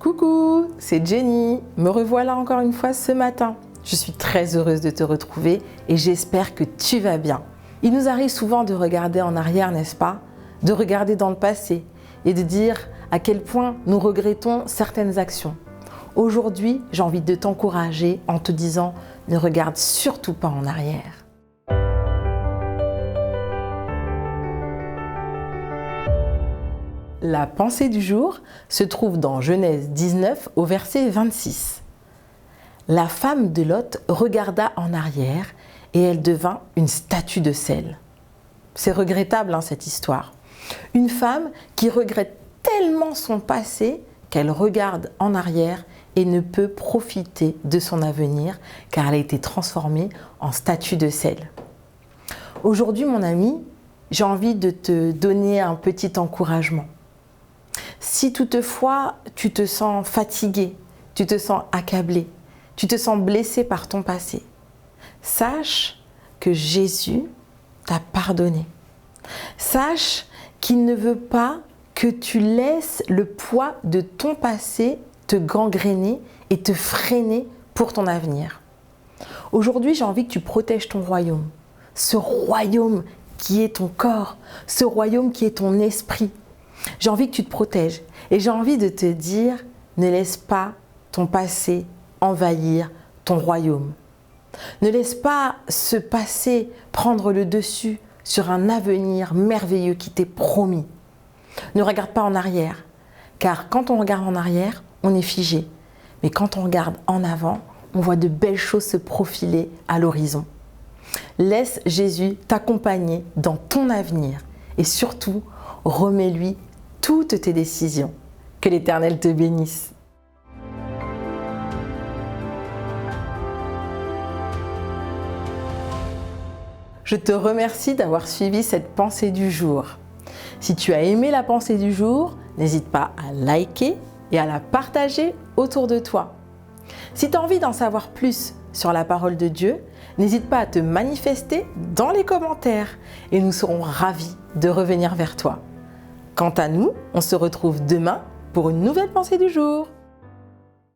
Coucou, c'est Jenny. Me revoilà encore une fois ce matin. Je suis très heureuse de te retrouver et j'espère que tu vas bien. Il nous arrive souvent de regarder en arrière, n'est-ce pas? De regarder dans le passé et de dire à quel point nous regrettons certaines actions. Aujourd'hui, j'ai envie de t'encourager en te disant ne regarde surtout pas en arrière. La pensée du jour se trouve dans Genèse 19 au verset 26. La femme de Lot regarda en arrière et elle devint une statue de sel. C'est regrettable cette histoire. Une femme qui regrette tellement son passé qu'elle regarde en arrière et ne peut profiter de son avenir car elle a été transformée en statue de sel. Aujourd'hui, mon ami, j'ai envie de te donner un petit encouragement. Si toutefois tu te sens fatigué, tu te sens accablé, tu te sens blessé par ton passé, sache que Jésus t'a pardonné. Sache qu'il ne veut pas que tu laisses le poids de ton passé te gangréner et te freiner pour ton avenir. Aujourd'hui, j'ai envie que tu protèges ton royaume. Ce royaume qui est ton corps, ce royaume qui est ton esprit. J'ai envie que tu te protèges et j'ai envie de te dire, ne laisse pas ton passé envahir ton royaume. Ne laisse pas ce passé prendre le dessus sur un avenir merveilleux qui t'est promis. Ne regarde pas en arrière, car quand on regarde en arrière, on est figé. Mais quand on regarde en avant, on voit de belles choses se profiler à l'horizon. Laisse Jésus t'accompagner dans ton avenir et surtout, remets-lui toutes tes décisions. Que l'Éternel te bénisse. Je te remercie d'avoir suivi cette pensée du jour. Si tu as aimé la pensée du jour, n'hésite pas à liker et à la partager autour de toi. Si tu as envie d'en savoir plus sur la parole de Dieu, n'hésite pas à te manifester dans les commentaires et nous serons ravis de revenir vers toi. Quant à nous, on se retrouve demain pour une nouvelle pensée du jour.